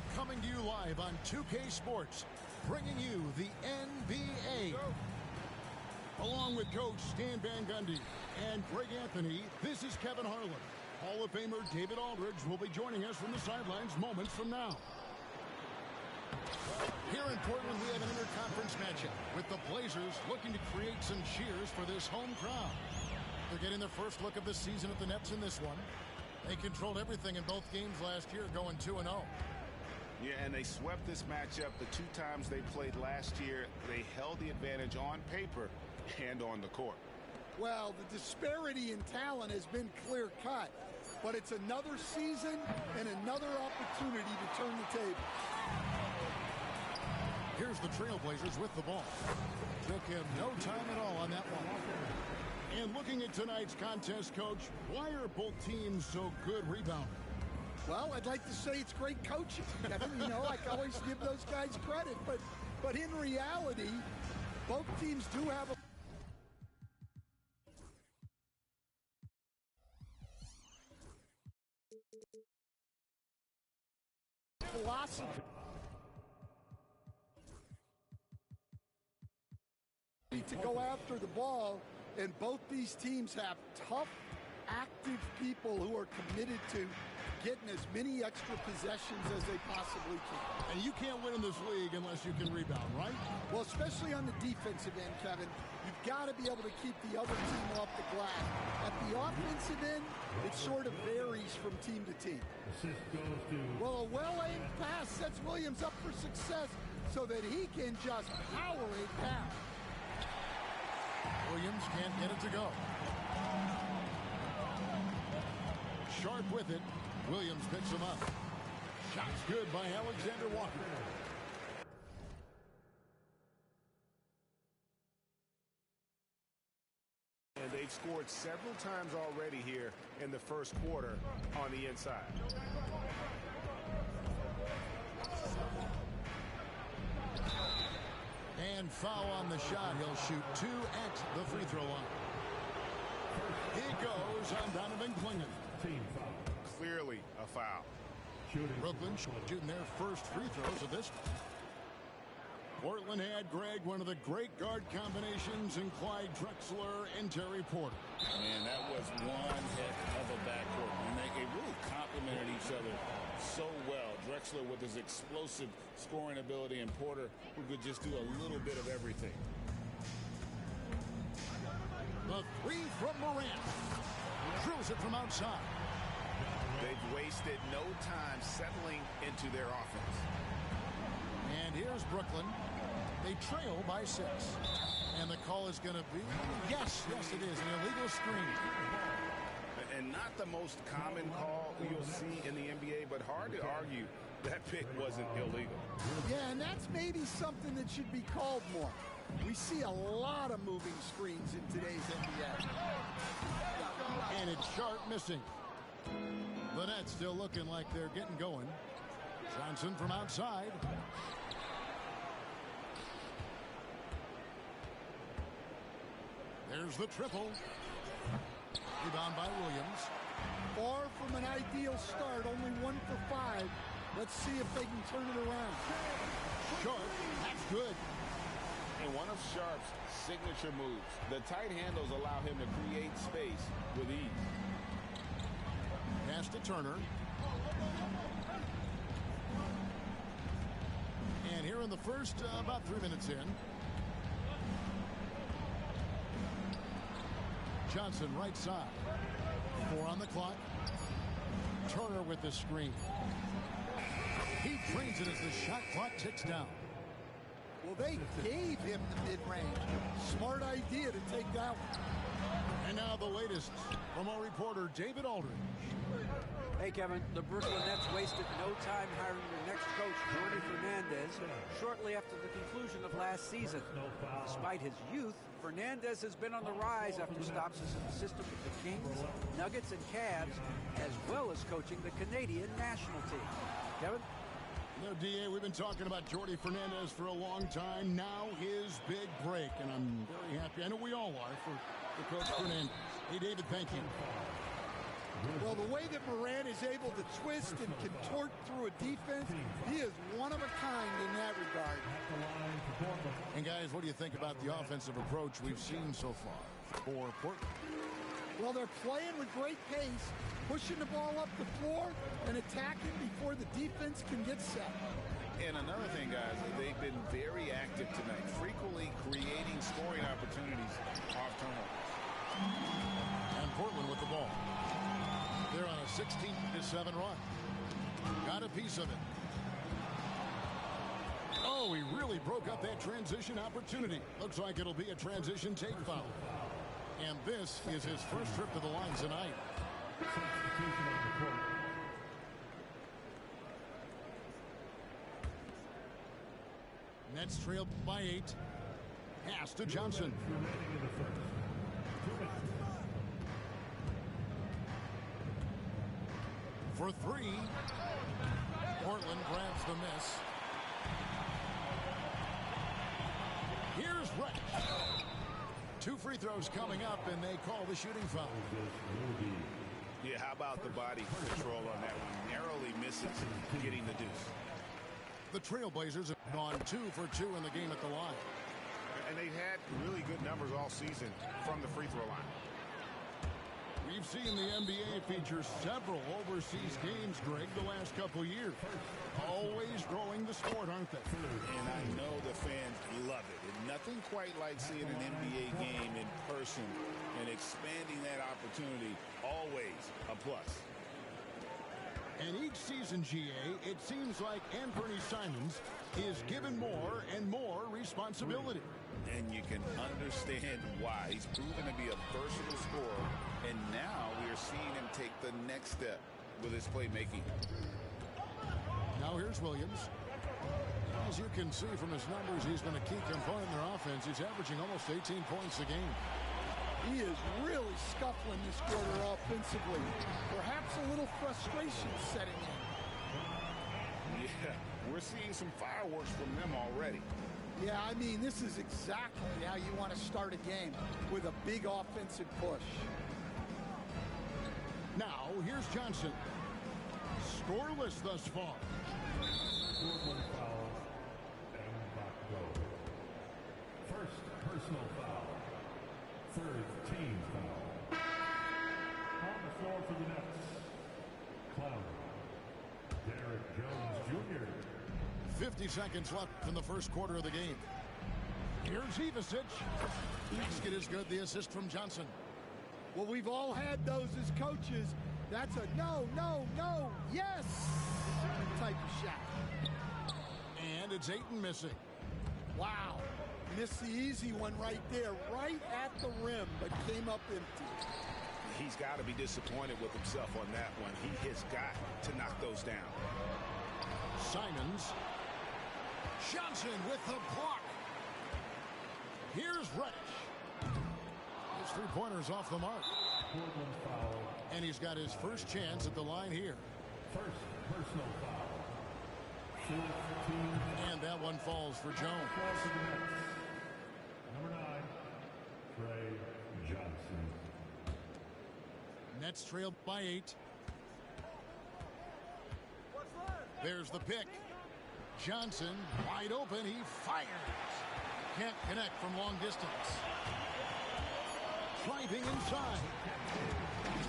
We're coming to you live on 2K Sports, bringing you the NBA. Along with Coach Stan Van Gundy and Greg Anthony, this is Kevin Harlan. Hall of Famer David Aldridge will be joining us from the sidelines moments from now. Here in Portland, we have an interconference matchup with the Blazers looking to create some cheers for this home crowd. They're getting their first look of the season at the Nets in this one. They controlled everything in both games last year, going 2-0. Yeah, and they swept this matchup the two times they played last year. They held the advantage on paper and on the court. Well, the disparity in talent has been clear-cut, but it's another season and another opportunity to turn the table. Here's the Trailblazers with the ball. Took him no time at all on that one. And looking at tonight's contest, Coach, why are both teams so good rebounding? Well, I'd like to say it's great coaching, Kevin. You know, I always give those guys credit, but in reality, both teams do have a philosophy. To go after the ball, and both these teams have tough, active people who are committed to getting as many extra possessions as they possibly can. And you can't win in this league unless you can rebound, right? Well, especially on the defensive end, Kevin. You've got to be able to keep the other team off the glass. At the offensive end, it sort of varies from team to team. Well, a well-aimed pass sets Williams up for success so that he can just power it down. Williams can't get it to go. Sharp with it. Williams picks him up. Shot's good by Alexander Walker. And they've scored several times already here in the first quarter on the inside. And foul on the shot. He'll shoot 2 at the free throw line. He goes on Donovan Clingan. Team foul. Clearly a foul. Brooklyn shooting their first free throws of this. Portland had, Greg, one of the great guard combinations in Clyde Drexler and Terry Porter. Man, that was one heck of a backcourt. And they really complemented each other so well. Drexler with his explosive scoring ability and Porter who could just do a little bit of everything. The three from Morant. Drills it from outside. They've wasted no time settling into their offense. And here's Brooklyn. They trail by 6. And the call is going to be, yes, it is, an illegal screen. And not the most common call you'll see in the NBA, but hard to argue that pick wasn't illegal. Yeah, and that's maybe something that should be called more. We see a lot of moving screens in today's NBA. And it's Sharp missing. The Nets still looking like they're getting going. Johnson from outside. There's the triple. Rebound by Williams. Far from an ideal start, only 1 for 5. Let's see if they can turn it around. Sharp, that's good. And one of Sharp's signature moves, the tight handles allow him to create space with ease. Pass to Turner. And here in the first, about 3 minutes in. Johnson right side. 4 on the clock. Turner with the screen. He drains it as the shot clock ticks down. Well, they gave him the mid-range. Smart idea to take that one. And now the latest from our reporter, David Aldridge. Hey, Kevin, the Brooklyn Nets wasted no time hiring their next coach, Jordi Fernandez, shortly after the conclusion of last season. Despite his youth, Fernandez has been on the rise after stops as an assistant with the Kings, Nuggets, and Cavs, as well as coaching the Canadian national team. Kevin? You know, D.A., we've been talking about Jordi Fernandez for a long time. Now his big break, and I'm very happy. I know we all are for Coach Fernandez. Hey, David, thank you. Well, the way that Morant is able to twist and contort through a defense, he is one of a kind in that regard. And guys, what do you think about the offensive approach we've seen so far for Portland? Well, they're playing with great pace, pushing the ball up the floor and attacking before the defense can get set. And another thing, guys, they've been very active tonight, frequently creating scoring opportunities off turnovers. And Portland with the ball. They're on a 16-7 run. Got a piece of it. Oh, he really broke up that transition opportunity. Looks like it'll be a transition take foul. And this is his first trip to the line tonight. Nets trail by 8. Pass to Johnson. For 3. Portland grabs the miss. Here's Rett. 2 free throws coming up, and they call the shooting foul. Yeah, how about the body control on that one? Narrowly misses getting the deuce. The Trailblazers have gone 2 for 2 in the game at the line. And they've had really good numbers all season from the free throw line. We've seen the NBA feature several overseas games, Greg, the last couple years. Always growing the sport, aren't they? And I know the fans love it. And nothing quite like seeing an NBA game in person and expanding that opportunity, always a plus. And each season, GA, it seems like Anthony Simons is given more and more responsibility. And you can understand why. He's proven to be a versatile scorer, and now we are seeing him take the next step with his playmaking. Now here's Williams. As you can see from his numbers, he's been a key component in their offense. He's averaging almost 18 points a game. He is really scuffling this quarter offensively. Perhaps a little frustration setting in. Yeah, we're seeing some fireworks from them already. Yeah, I mean, this is exactly how you want to start a game, with a big offensive push. Now, here's Johnson. Scoreless thus far. First personal foul. Third team foul. On the floor for the Nets. Clown. Derek Jones Jr. 50 seconds left in the first quarter of the game. Here's Ivasic. Basket is good. The assist from Johnson. Well, we've all had those as coaches. That's a no, no, no, yes type of shot. And it's Ayton missing. Wow. Missed the easy one right there, right at the rim, but came up empty. He's got to be disappointed with himself on that one. He has got to knock those down. Simons. Johnson with the block. Here's Reddish. His three-pointers off the mark. Portland foul. And he's got his first chance at the line here. First personal foul. 15. And that one falls for Jones. Number 9, Trey Johnson. Nets trailed by 8. There's the pick. Johnson wide open. He fires. Can't connect from long distance. Driving inside.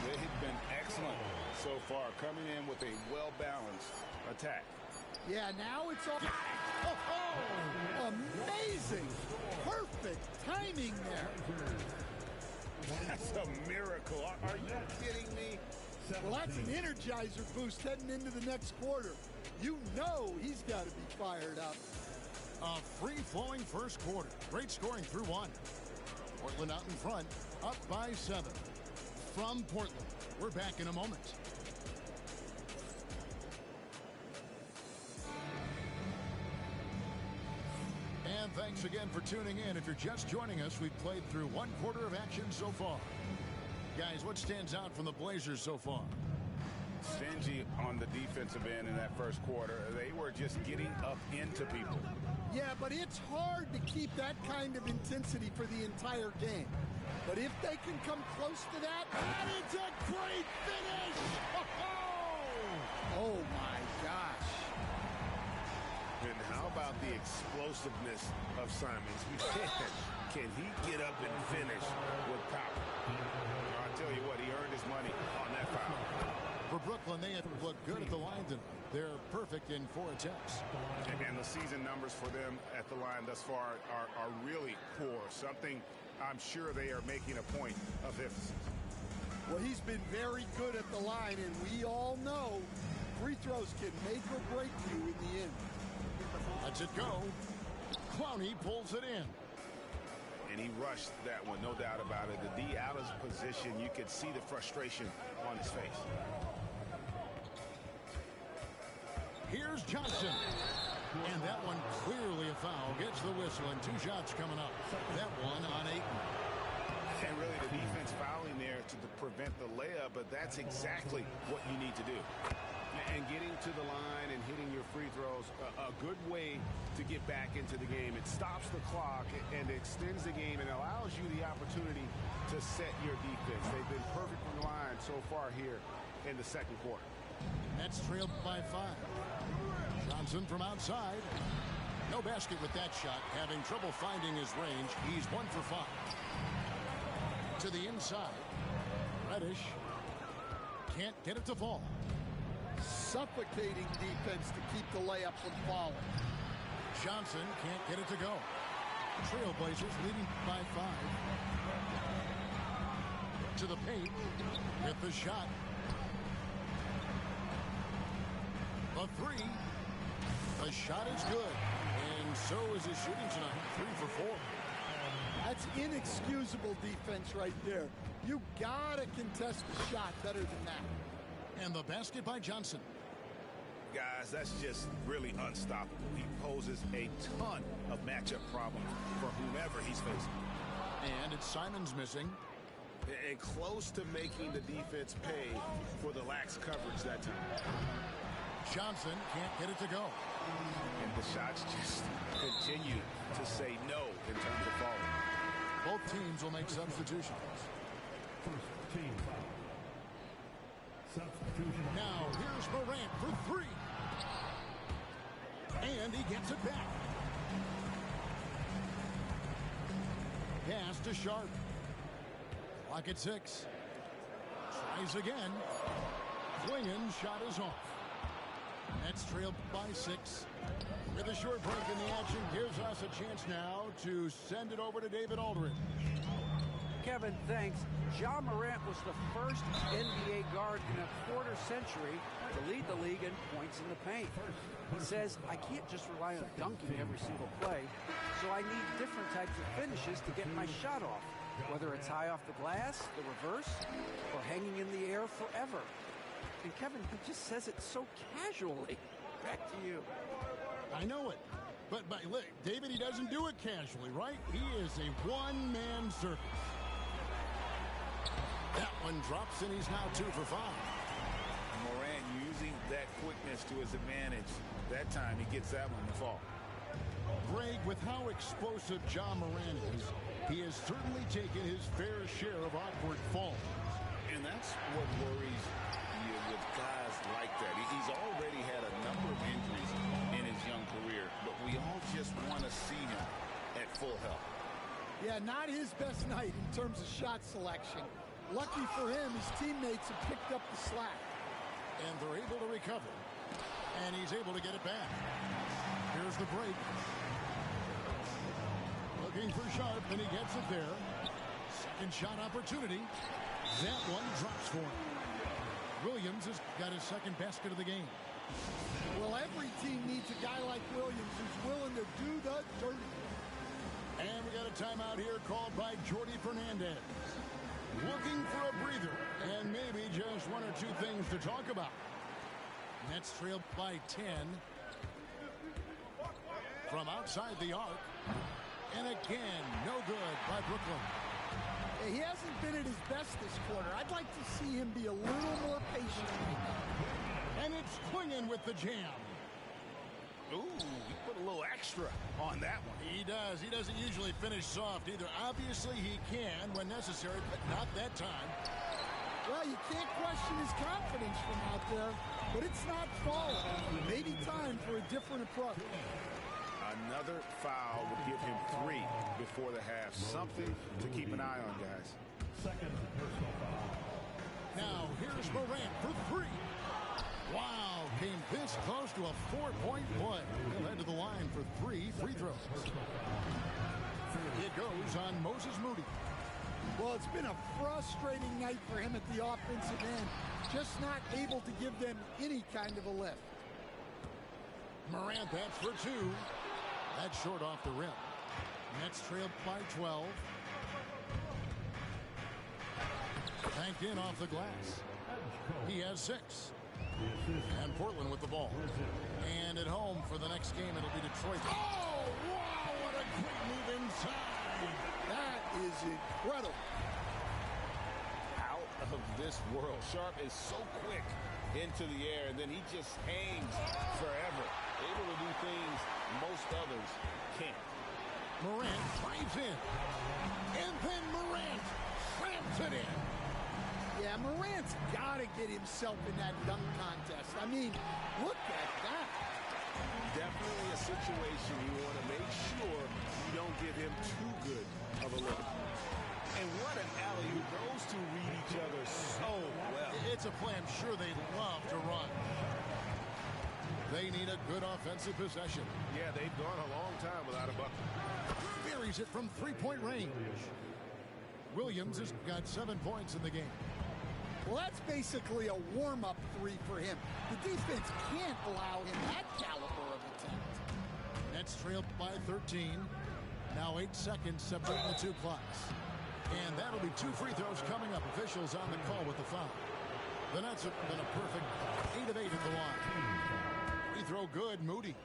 They've been excellent so far, coming in with a well-balanced attack. Yeah, now it's all... Oh, amazing. Perfect timing there. That's a miracle. Are you kidding me? Well, that's an energizer boost heading into the next quarter. You know he's got to be fired up. A free-flowing first quarter. Great scoring through 1. Portland out in front, up by 7. From Portland, we're back in a moment. And thanks again for tuning in. If you're just joining us, we've played through 1 quarter of action so far. Guys, what stands out from the Blazers so far? Stingy on the defensive end in that first quarter. They were just getting up into people. Yeah, but it's hard to keep that kind of intensity for the entire game. But if they can come close to that, and it's a great finish! Oh my gosh. And how about the explosiveness of Simons? Can he get up and finish with power? I'll tell you what, he earned his money on that foul. For Brooklyn, they have looked good at the line tonight. They're perfect in 4 attempts. And the season numbers for them at the line thus far are really poor. Something I'm sure they are making a point of emphasis. Well, he's been very good at the line, and we all know free throws can make or break you in the end. Lets it go. Clowney pulls it in. And he rushed that one, no doubt about it. The D out of position, you could see the frustration on his face. Here's Johnson. And that one clearly a foul. Gets the whistle, and 2 shots coming up. That one on Ayton. And really the defense fouling there to prevent the layup, but that's exactly what you need to do. And getting to the line and hitting your free throws, a good way to get back into the game. It stops the clock and extends the game and allows you the opportunity to set your defense. They've been perfect from the line so far here in the second quarter. Nets trailed by 5. Johnson from outside. No basket with that shot. Having trouble finding his range. He's 1 for 5. To the inside. Reddish can't get it to fall. Suffocating defense to keep the layup from falling. Johnson can't get it to go. Trailblazers leading by 5. To the paint. Get the shot. The 3. The shot is good. And so is his shooting tonight. 3 for 4. That's inexcusable defense right there. You gotta contest the shot better than that. And the basket by Johnson. Guys, that's just really unstoppable. He poses a ton of matchup problems for whomever he's facing. And it's Simons missing. And close to making the defense pay for the lax coverage that time. Johnson can't get it to go. And the shots just continue to say no in terms of falling. Both teams will make substitutions. First team foul. Substitution. Now here's Morant for 3. And he gets it back. Pass to Sharp. Clock at 6. Tries again. Klingen's shot is off. Nets trailed by 6. With a short break in the action, gives us a chance now to send it over to David Aldridge. Kevin, thanks. Ja Morant was the first NBA guard in a quarter century to lead the league in points in the paint. He says, I can't just rely on dunking every single play, so I need different types of finishes to get my shot off, whether it's high off the glass, the reverse, or hanging in the air forever. And Kevin, he just says it so casually. Back to you. I know it. But look, David, he doesn't do it casually, right? He is a one-man circus. That one drops, and he's now 2 for 5. Morant using that quickness to his advantage. That time he gets that one to fall. Greg, with how explosive Ja Morant is, he has certainly taken his fair share of awkward falls. And that's what worries you with guys like that. He's already had a number of injuries in his young career, but we all just want to see him at full health. Yeah, not his best night in terms of shot selection. Lucky for him, his teammates have picked up the slack. And they're able to recover. And he's able to get it back. Here's the break. Looking for Sharp, and he gets it there. Second shot opportunity. That one drops for him. Williams has got his second basket of the game. Well, every team needs a guy like Williams who's willing to do the dirty. And we got a timeout here called by Jordi Fernandez. Looking for a breather and maybe just 1 or 2 things to talk about. Nets trailed by 10 from outside the arc. And again, no good by Brooklyn. He hasn't been at his best this quarter. I'd like to see him be a little more patient. And it's Klingen with the jam. Ooh, he put a little extra on that one. He does. He doesn't usually finish soft either. Obviously, he can when necessary, but not that time. Well, you can't question his confidence from out there, but it's not falling. Maybe time for a different approach. Another foul would give him 3 before the half. Something to keep an eye on, guys. Second personal foul. Now, here's Morant for 3. Wow, came this close to a 4-point play. He'll head to the line for 3 free throws. It goes on Moses Moody. Well, it's been a frustrating night for him at the offensive end. Just not able to give them any kind of a lift. Morant, that's for 2. That's short off the rim. Nets trailed by 12. Banked in off the glass. He has 6. And Portland with the ball. And at home for the next game, it'll be Detroit. Oh, wow, what a great move inside. That is incredible. Out of this world. Sharp is so quick into the air, and then he just hangs forever. Able to do things most others can't. Morant drives in. And then Morant slams it in. Yeah, Morant's got to get himself in that dunk contest. I mean, look at that. Definitely a situation you want to make sure you don't give him too good of a look. And what an alley-oop. Those two read each other so well. It's a play I'm sure they love to run. They need a good offensive possession. Yeah, they've gone a long time without a bucket. Buries it from 3-point range. Williams has got 7 points in the game. Well, that's basically a warm-up 3 for him. The defense can't allow him that caliber of attempt. Nets trailed by 13. Now 8 seconds separating the 2 clocks. And that'll be 2 free throws coming up. Officials on the call with the foul. The Nets have been a perfect 8 of 8 at the line. Free throw good, Moody.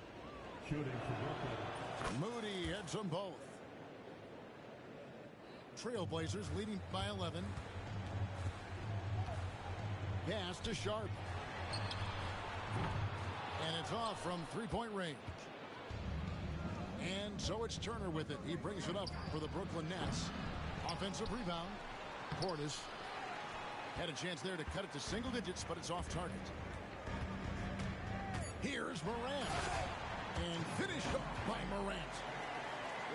Shooting for Brooklyn. Moody heads them both. Trailblazers leading by 11. Pass to Sharp. And it's off from 3-point range. And so it's Turner with it. He brings it up for the Brooklyn Nets. Offensive rebound. Portis had a chance there to cut it to single digits, but it's off target. Here's Morant. And finished up by Morant.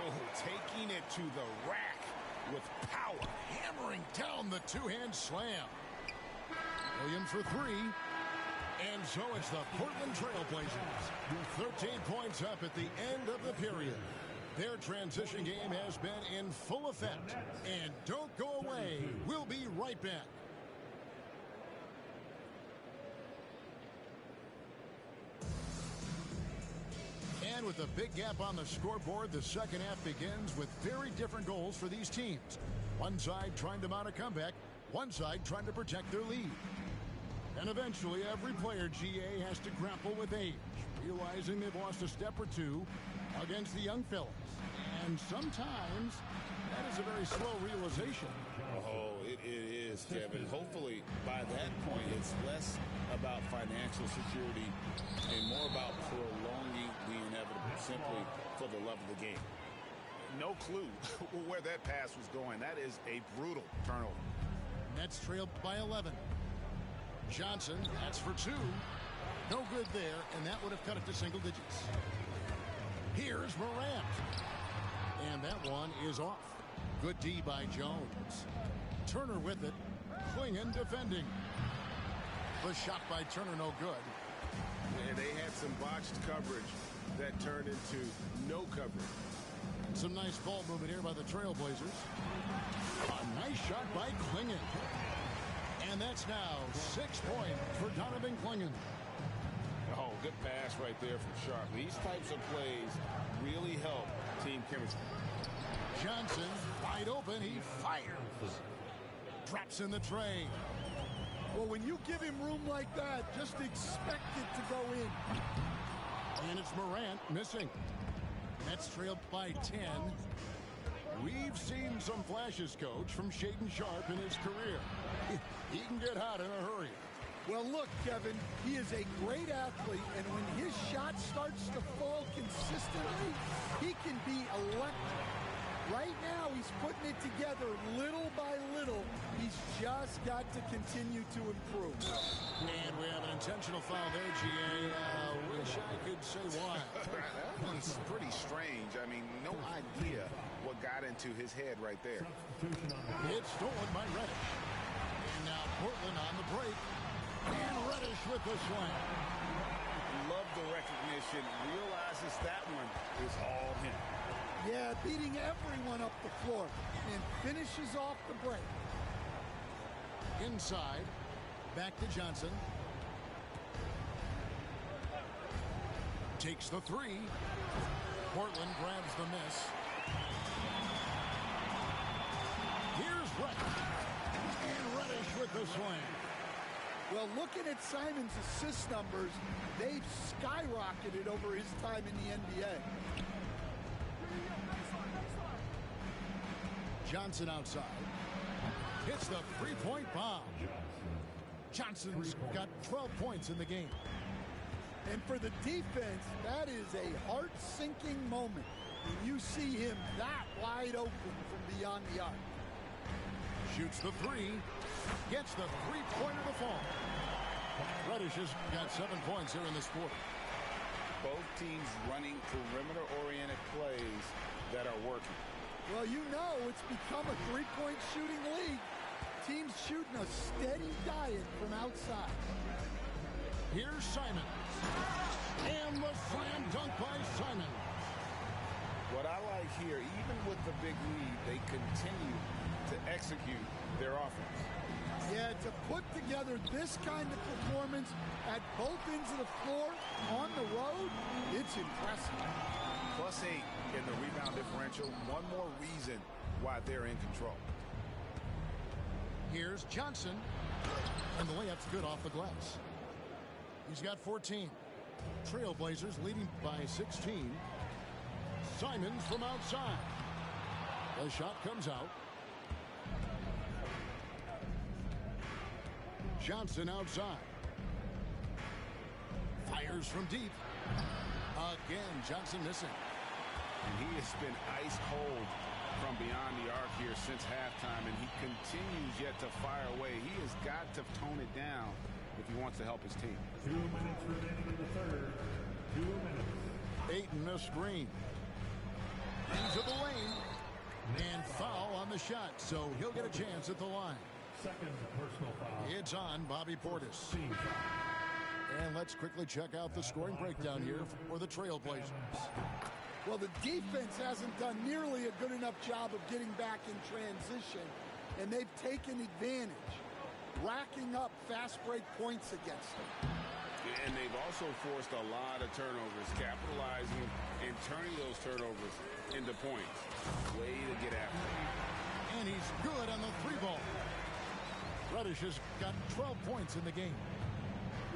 Oh, taking it to the rack with power. Hammering down the 2-hand slam. Williams for 3. And so it's the Portland Trailblazers. 13 points up at the end of the period. Their transition game has been in full effect. And don't go away. We'll be right back. And with a big gap on the scoreboard, the second half begins with very different goals for these teams. One side trying to mount a comeback, one side trying to protect their lead. And eventually, every player, GA, has to grapple with age, realizing they've lost a step or two against the young fellas. And sometimes, that is a very slow realization. Oh, it is, Kevin. Hopefully, by that point, it's less about financial security and more about prolonging the inevitable, simply for the love of the game. No clue where that pass was going. That is a brutal turnover. Nets trailed by 11. Johnson, that's for 2. No good there, and that would have cut it to single digits. Here's Morant. And that one is off. Good D by Jones. Turner with it. Klingon defending. The shot by Turner, no good. And they had some botched coverage that turned into no coverage. Some nice ball movement here by the Trailblazers. A nice shot by Klingon. And that's now 6 points for Donovan Klingon. Oh, good pass right there from Sharp. These types of plays really help team chemistry. Johnson, wide open, he fires. Drops in the tray. Well, when you give him room like that, just expect it to go in. And it's Morant missing. Nets trailed by 10. We've seen some flashes, Coach, from Shaedon Sharp in his career. He can get hot in a hurry. Well, look, Kevin, he is a great athlete, and when his shot starts to fall consistently, he can be electric. Right now, he's putting it together little by little. He's just got to continue to improve. And we have an intentional foul there, GA. Wish I could say why. That one's pretty strange. I mean, no idea what got into his head right there. It's stolen by Reddish. And now Portland on the break. And Reddish with the slam. Love the recognition. Realizes that one is all him. Yeah, beating everyone up the floor and finishes off the break. Inside, back to Johnson. Takes the three. Portland grabs the miss. Here's Reddish. And Reddish with the slam. Well, looking at Simon's assist numbers, they've skyrocketed over his time in the NBA. Johnson outside. Hits the three-point bomb. Johnson's got 12 points in the game. And for the defense, that is a heart-sinking moment. And you see him that wide open from beyond the arc. Shoots the three. Gets the three-pointer to fall. Reddish has got 7 points here in this quarter. Both teams running perimeter-oriented plays that are working. Well, you know it's become a three-point shooting league. Teams shooting a steady diet from outside. Here's Simon. And the slam dunk by Simon. What I like here, even with the big lead, they continue to execute their offense. Yeah, to put together this kind of performance at both ends of the floor on the road, it's impressive. +8 in the rebound differential. One more reason why they're in control. Here's Johnson. And the layup's good off the glass. He's got 14. Trailblazers leading by 16. Simon from outside. The shot comes out. Johnson outside. Fires from deep. Again, Johnson missing. And he has been ice cold from beyond the arc here since halftime, and he continues yet to fire away. He has got to tone it down if he wants to help his team. 2 minutes remaining in the third. 2 minutes. Ayton a screen. Into the lane. And foul on the shot, so he'll get a chance at the line. Second personal foul. It's on Bobby Portis. And let's quickly check out the scoring breakdown here for the Trailblazers. Well, the defense hasn't done nearly a good enough job of getting back in transition, and they've taken advantage, racking up fast break points against them. And they've also forced a lot of turnovers, capitalizing and turning those turnovers into points. Way to get after it. And he's good on the three ball. Reddish has got 12 points in the game.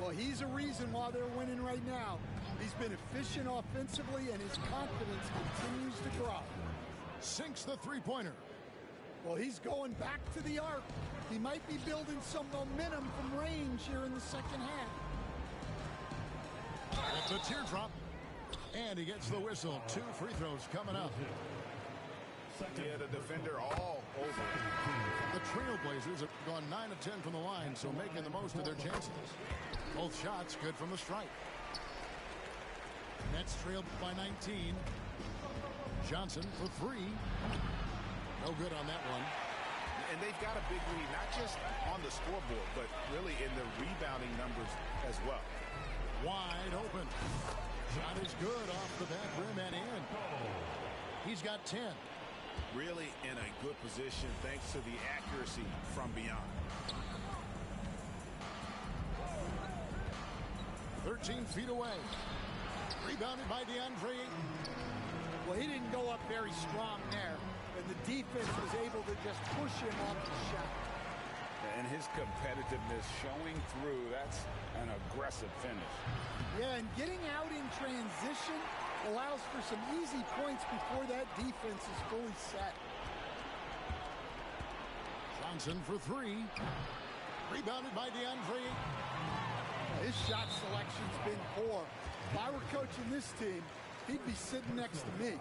Well, he's a reason why they're winning right now. He's been efficient offensively, and his confidence continues to grow. Sinks the three-pointer. Well, he's going back to the arc. He might be building some momentum from range here in the second half. It's a teardrop. And he gets the whistle. 2 free throws coming up. Yeah, the defender all over it. The Trailblazers have gone 9 of 10 from the line, so making the most of their chances. Both shots good from the stripe. Nets trailed by 19. Johnson for 3. No good on that one. And they've got a big lead, not just on the scoreboard, but really in the rebounding numbers as well. Wide open. Shot is good off the back rim and in. He's got 10. Really in a good position thanks to the accuracy from beyond. 13 feet away. Rebounded by DeAndre Ayton. Well, he didn't go up very strong there, and the defense was able to just push him off the shot. And his competitiveness showing through. That's an aggressive finish. Yeah, and getting out in transition allows for some easy points before that defense is fully set. Johnson for 3. Rebounded by DeAndre Ayton. His shot selection's been poor. If I were coaching this team, he'd be sitting next to me.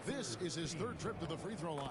This is his third trip to the free throw line.